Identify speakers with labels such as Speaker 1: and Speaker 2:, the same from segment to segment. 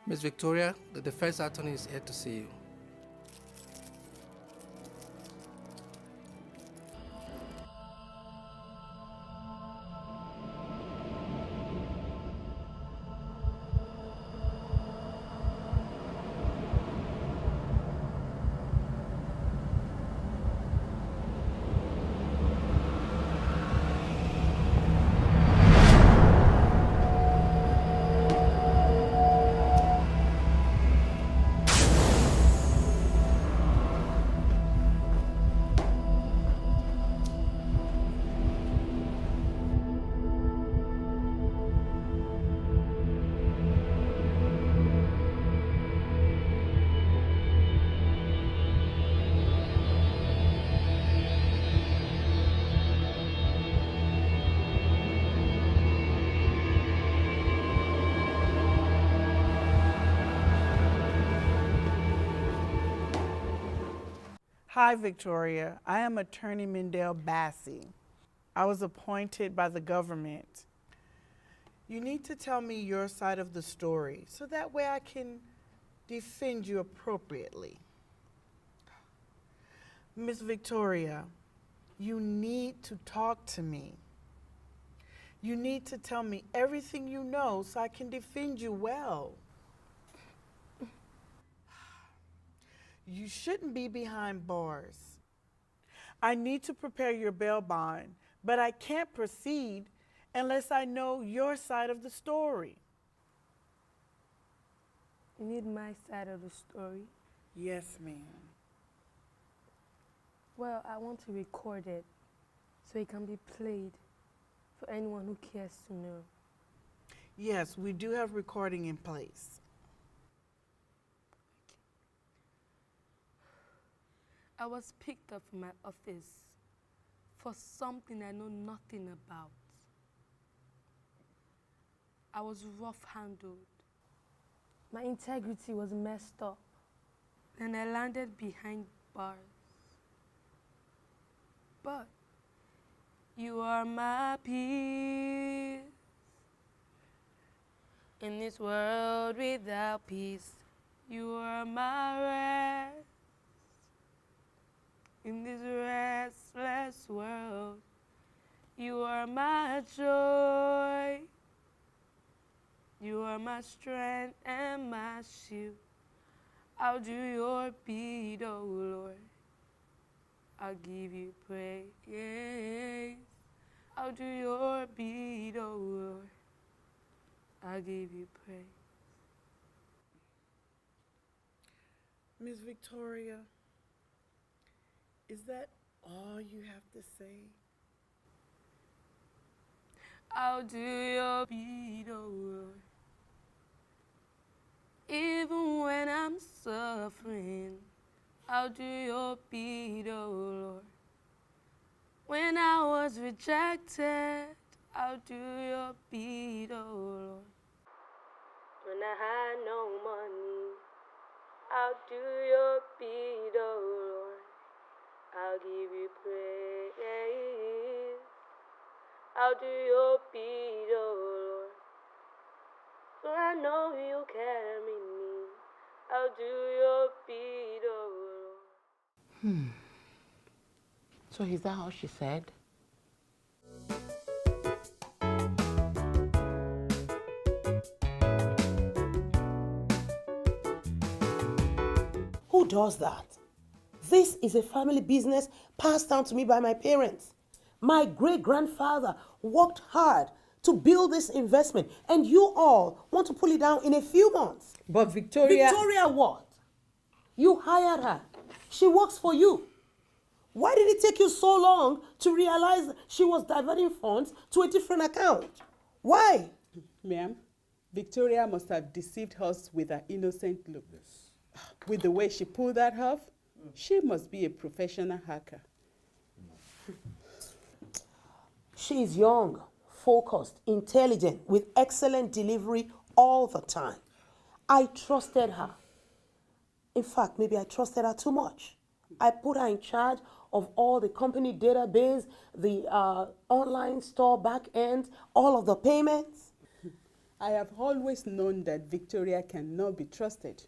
Speaker 1: Miss Victoria, the defense attorney is here to see you.
Speaker 2: Hi, Victoria. I am Attorney Mendel Bassi. I was appointed by the government. You need to tell me your side of the story so that way I can defend you appropriately. Miss Victoria, you need to talk to me. You need to tell me everything you know so I can defend you well. You shouldn't be behind bars. I need to prepare your bail bond, but I can't proceed unless I know your side of the story.
Speaker 3: You need my side of the story?
Speaker 2: Yes, ma'am.
Speaker 3: Well, I want to record it so it can be played for anyone who cares to know.
Speaker 2: Yes, we do have recording in place.
Speaker 3: I was picked up from my office for something I know nothing about. I was rough-handled. My integrity was messed up. And I landed behind bars. But you are my peace. In this world without peace, you are my rest. In this restless world, you are my joy. You are my strength and my shield. I'll do your beat, oh Lord. I'll give you praise. I'll do your beat, oh Lord. I'll give you praise.
Speaker 2: Miss Victoria, is that all you have to say?
Speaker 3: I'll do your beat, oh Lord. Even when I'm suffering, I'll do your beat, oh Lord. When I was rejected, I'll do your beat, oh Lord. When I had no money, I'll do your beat, oh Lord. I'll give you praise. I'll do your beat, oh Lord. For I know you carry me. I'll do your beat, oh Lord.
Speaker 4: So is that how she said?
Speaker 5: Who does that? This is a family business passed down to me by my parents. My great-grandfather worked hard to build this investment, and you all want to pull it down in a few months.
Speaker 6: But Victoria...
Speaker 5: Victoria what? You hired her. She works for you. Why did it take you so long to realize she was diverting funds to a different account? Why?
Speaker 6: Ma'am, Victoria must have deceived us with her innocent look. Yes. With the way she pulled that off, she must be a professional hacker.
Speaker 5: She is young, focused, intelligent, with excellent delivery all the time. I trusted her. In fact, maybe I trusted her too much. I put her in charge of all the company database, the online store back end, all of the payments.
Speaker 6: I have always known that Victoria cannot be trusted.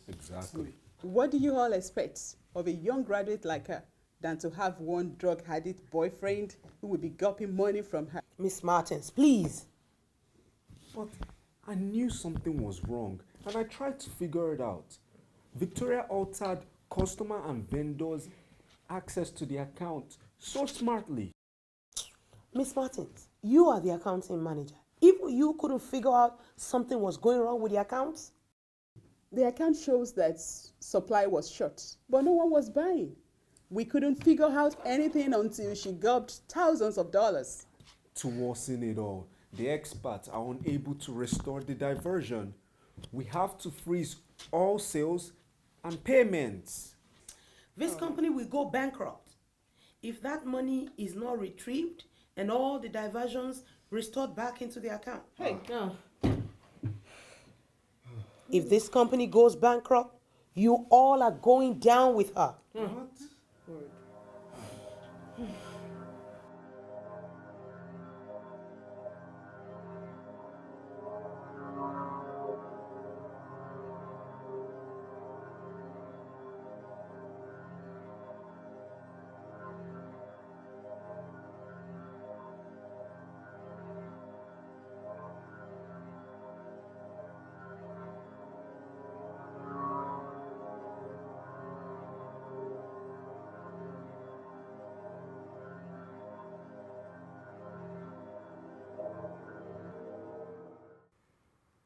Speaker 7: Exactly.
Speaker 6: What do you all expect of a young graduate like her than to have one drug-addict boyfriend who will be gulping money from her?
Speaker 5: Miss Martins, please.
Speaker 7: But I knew something was wrong and I tried to figure it out. Victoria altered customer and vendors' access to the account so smartly.
Speaker 5: Miss Martins, you are the accounting manager. If you couldn't figure out something was going wrong with the accounts,
Speaker 6: The account shows that supply was short, but no one was buying. We couldn't figure out anything until she gulped thousands of dollars.
Speaker 7: To worsen it all, the experts are unable to restore the diversion. We have to freeze all sales and payments.
Speaker 5: this company will go bankrupt. If that money is not retrieved and all the diversions restored back into the account.
Speaker 6: Hey,
Speaker 5: If this company goes bankrupt, you all are going down with her.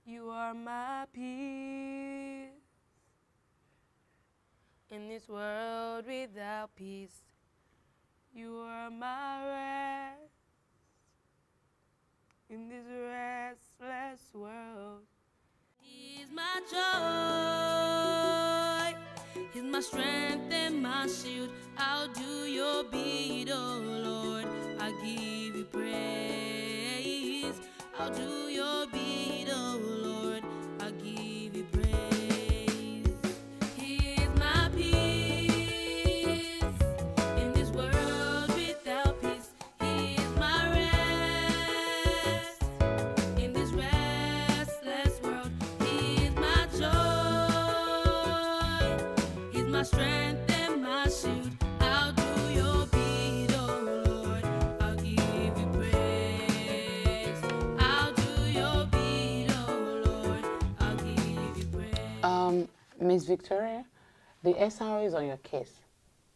Speaker 3: You are my peace in this world without peace. You are my rest in this restless world. He's my joy, he's my strength and my shield. I'll do your beat, oh Lord. I give you praise. I'll do your beat, oh Lord. I give you praise. He is my peace in this world without peace. He is my rest in this restless world. He is my joy. He's my strength and my shield. I'll do your beat, oh Lord. I'll give you praise. I'll do your beat, oh Lord. I'll give you praise.
Speaker 4: Miss Victoria, the SRO is on your case,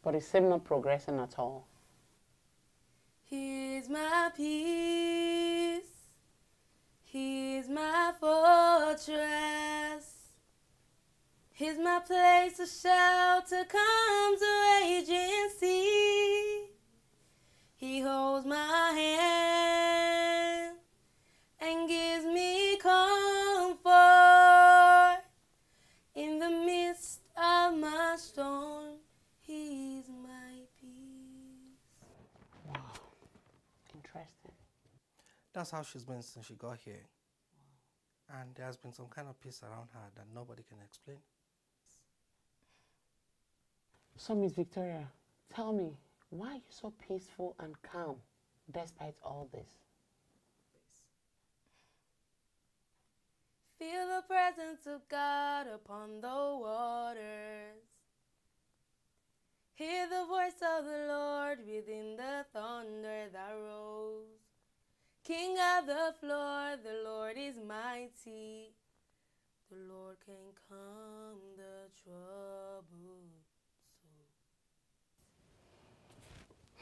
Speaker 4: but it seems not progressing at all.
Speaker 3: He is my peace. He is my fortress. He's my place of shelter, comes a raging sea. He holds my hand and gives me comfort in the midst of my storm. He's my peace.
Speaker 4: Interesting.
Speaker 1: That's how she's been since she got here. And there has been some kind of peace around her that nobody can explain.
Speaker 4: So, Miss Victoria, tell me, why are you so peaceful and calm despite all this?
Speaker 3: Feel the presence of God upon the waters. Hear the voice of the Lord within the thunder that rose. King of the floor, the Lord is mighty. The Lord can calm the troubled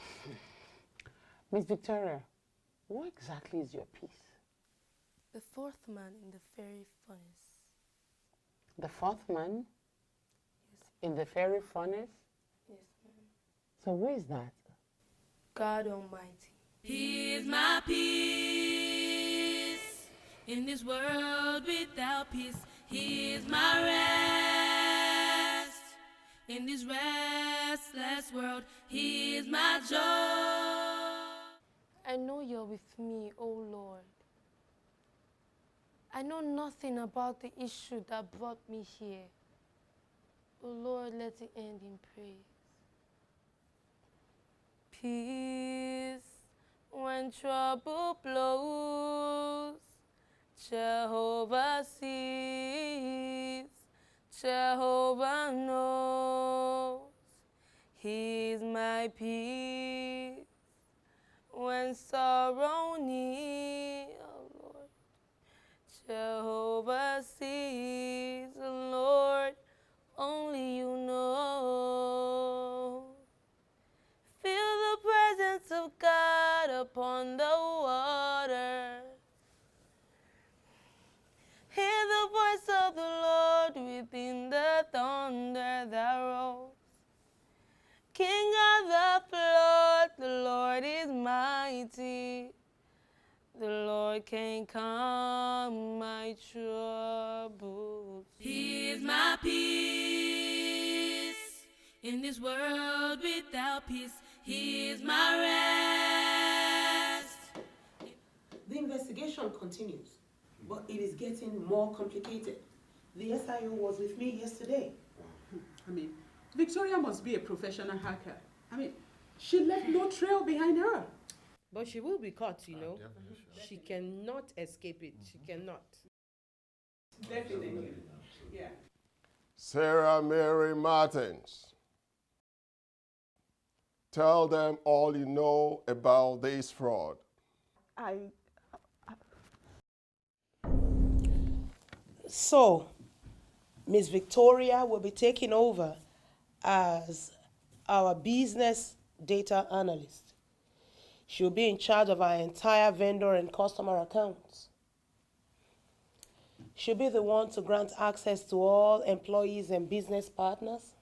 Speaker 3: soul.
Speaker 4: Miss Victoria, what exactly is your peace?
Speaker 3: The fourth man in the fairy furnace.
Speaker 4: The fourth man
Speaker 3: Yes,
Speaker 4: in the fairy furnace?
Speaker 3: yes, ma'am.
Speaker 4: So who is that?
Speaker 3: God Almighty. He is my peace in this world without peace. He is my rest in this restless world. He is my joy. I know you're with me, O Lord. I know nothing about the issue that brought me here. O Lord, let it end in praise. Peace when trouble blows Jehovah sees, Jehovah knows. He's my peace when sorrow near, oh Lord. Jehovah sees, Lord, only you know. Feel the presence of God upon the water. Hear the voice of the Lord within the thunder that rolls. King of the flood, the Lord is mighty. The Lord can calm my troubles. He is my peace in this world without peace. He is my rest.
Speaker 5: The investigation continues, but it is getting more complicated. The SIO was with me yesterday.
Speaker 6: I mean, Victoria must be a professional hacker. I mean, she left no trail behind her.
Speaker 8: But she will be caught, you know. She cannot escape it. She cannot.
Speaker 6: Definitely. Yeah.
Speaker 9: Sarah Mary Martins, tell them all you know about this fraud.
Speaker 5: So, Miss Victoria will be taking over as our business data analyst. She'll be in charge of our entire vendor and customer accounts. She'll be the one to grant access to all employees and business partners.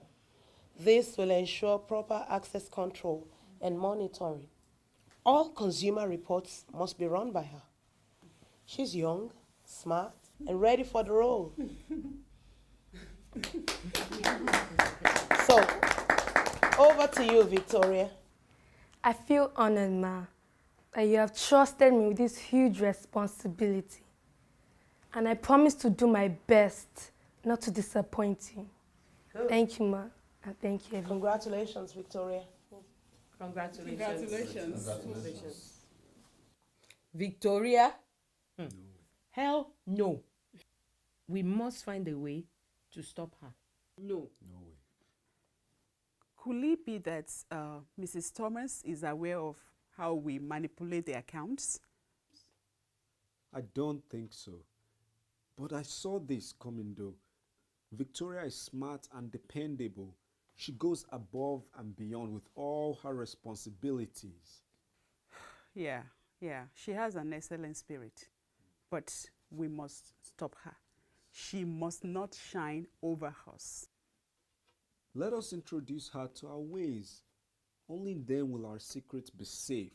Speaker 5: This will ensure proper access control and monitoring. All consumer reports must be run by her. She's young, smart, and ready for the role. So, over to you, Victoria.
Speaker 3: I feel honored, Ma, that you have trusted me with this huge responsibility. And I promise to do my best not to disappoint you.
Speaker 5: Good.
Speaker 3: Thank you, Ma, and thank you, everyone.
Speaker 5: Congratulations, Victoria.
Speaker 8: Congratulations. Victoria? Hell no. We must find a way to stop her. No.
Speaker 6: Could it be that Mrs. Thomas is aware of how we manipulate the accounts?
Speaker 7: I don't think so. But I saw this coming though. Victoria is smart and dependable. She goes above and beyond with all her responsibilities.
Speaker 6: Yeah. She has an excellent spirit. But we must stop her. She must not shine over us.
Speaker 7: Let us introduce her to our ways. Only then will our secrets be safe.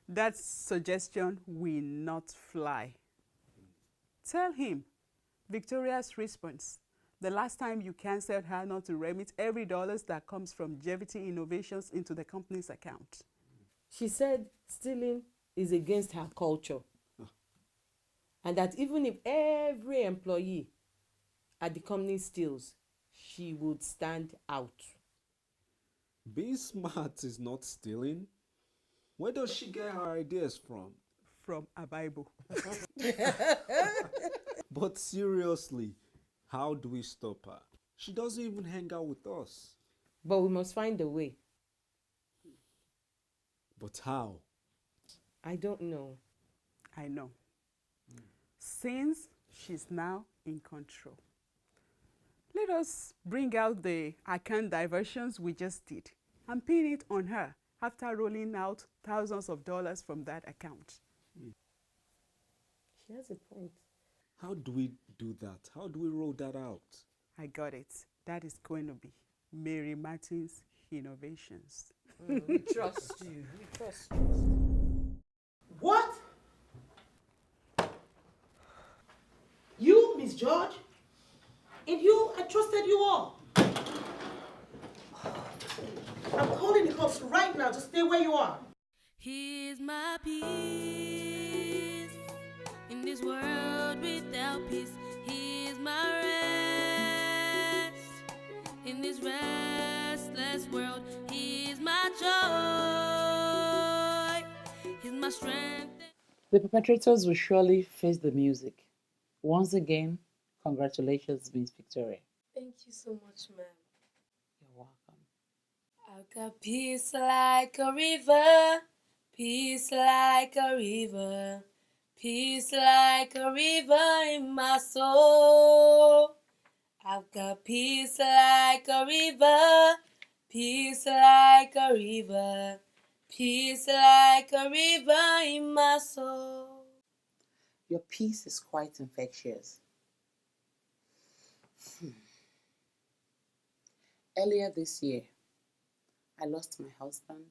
Speaker 6: That suggestion will not fly. Tell him Victoria's response. The last time you canceled her not to remit every dollar that comes from Jevity Innovations into the company's account.
Speaker 8: She said stealing is against her culture. And that even if every employee at the company steals, she would stand out.
Speaker 7: Being smart is not stealing. Where does she get her ideas from?
Speaker 6: From a Bible.
Speaker 7: But seriously, how do we stop her? She doesn't even hang out with us.
Speaker 8: But we must find a way.
Speaker 7: But how?
Speaker 8: I don't know.
Speaker 6: I know. Since she's now in control. Let us bring out the account diversions we just did and pin it on her after rolling out thousands of dollars from that account.
Speaker 8: She has a point.
Speaker 7: How do we do that? How do we roll that out?
Speaker 6: I got it. That is going to be Mary Martins Innovations.
Speaker 8: We trust you. We trust you.
Speaker 5: What? You, Miss George? And you, I trusted you all. I'm calling the cops right now. Just stay where you are.
Speaker 3: He's my peace in this world without peace. He's my rest in this restless world. He's my joy. He's my strength.
Speaker 4: The perpetrators will surely face the music. Once again, congratulations, Miss Victoria.
Speaker 3: Thank you so much, ma'am.
Speaker 4: You're welcome.
Speaker 3: I've got peace like a river, peace like a river, peace like a river in my soul. I've got peace like a river, peace like a river, peace like a river in my soul.
Speaker 4: Your peace is quite infectious. Earlier this year, I lost my husband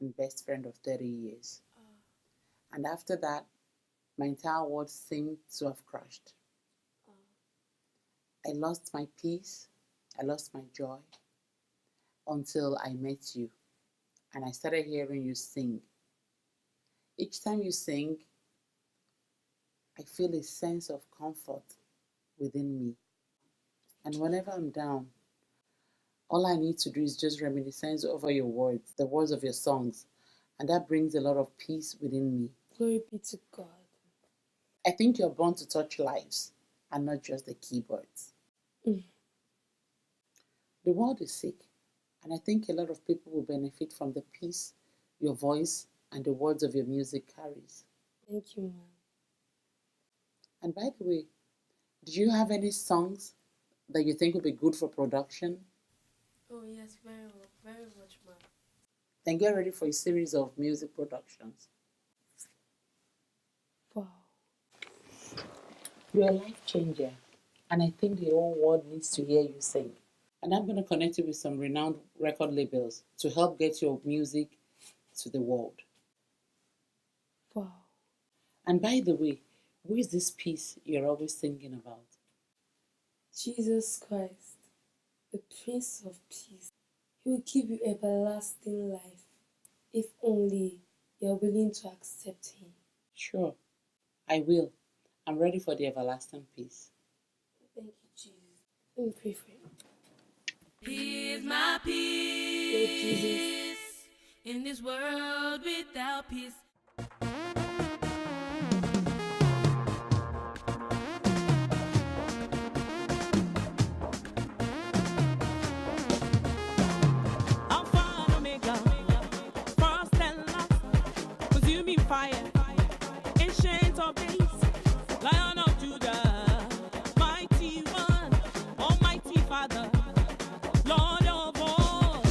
Speaker 4: and best friend of 30 years. And after that, my entire world seemed to have crashed. I lost my peace, I lost my joy, until I met you and I started hearing you sing. Each time you sing, I feel a sense of comfort within me. And whenever I'm down, all I need to do is just reminiscence over your words, the words of your songs, and that brings a lot of peace within me.
Speaker 3: Glory be to God.
Speaker 4: I think you're born to touch lives and not just the keyboards. The world is sick, and I think a lot of people will benefit from the peace your voice and the words of your music carries.
Speaker 3: Thank you, ma'am.
Speaker 4: And by the way, do you have any songs that you think would be good for production?
Speaker 3: Oh, yes, very much, ma'am.
Speaker 4: Then get ready for a series of music productions.
Speaker 3: Wow.
Speaker 4: You're a life changer, and I think the whole world needs to hear you sing. And I'm going to connect you with some renowned record labels to help get your music to the world.
Speaker 3: Wow.
Speaker 4: And by the way, who is this peace you're always thinking about?
Speaker 3: Jesus Christ, the Prince of Peace. He will give you everlasting life if only you're willing to accept Him.
Speaker 4: Sure, I will. I'm ready for the everlasting peace.
Speaker 3: Thank you, Jesus. Let me pray for you.
Speaker 10: He is my peace.
Speaker 3: Lord Jesus.
Speaker 10: In this world without peace.
Speaker 11: Alpha and Omega, first and last, consuming fire, ancient of days, Lion of Judah, mighty one, Almighty Father, Lord of all.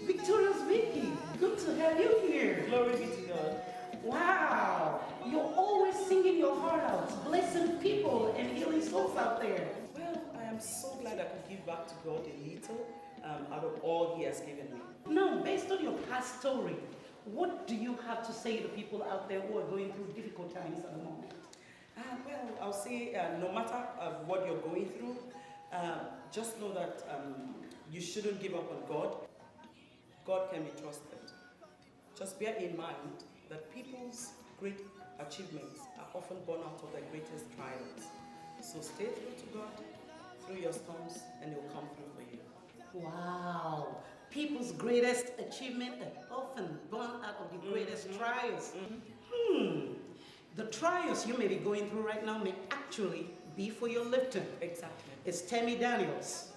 Speaker 2: Victoria's Vicky, good to have you here. Glory be to God. Wow, you're always singing your heart out, blessing people and healing souls out there.
Speaker 12: Well, I am so glad I could give back to God a little out of all He has given me.
Speaker 2: Now, based on your past story, what do you have to say to people out there who are going through difficult times at the moment?
Speaker 12: Well, I'll say no matter what you're going through, just know that you shouldn't give up on God. God can be trusted. Just bear in mind that people's great achievements are often born out of their greatest trials. So stay true to God through your storms and He'll come through for you.
Speaker 2: Wow, people's greatest achievement are often born out of the greatest trials. The trials you may be going through right now may actually be for your lifting.
Speaker 12: Exactly.
Speaker 2: It's Tammy Daniels,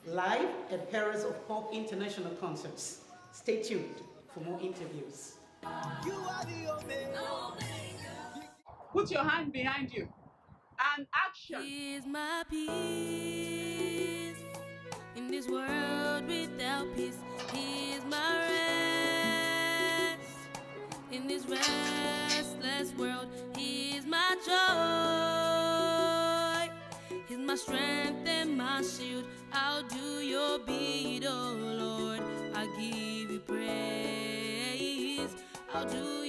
Speaker 2: live at Paris of Pop International Concerts. Stay tuned for more interviews.
Speaker 6: Put your hand behind you. And action.
Speaker 10: He is my peace. In this world without peace, He is my rest. In this restless world, He is my joy. He's my strength and my shield. I'll do your beat, oh Lord. I give you praise. I'll do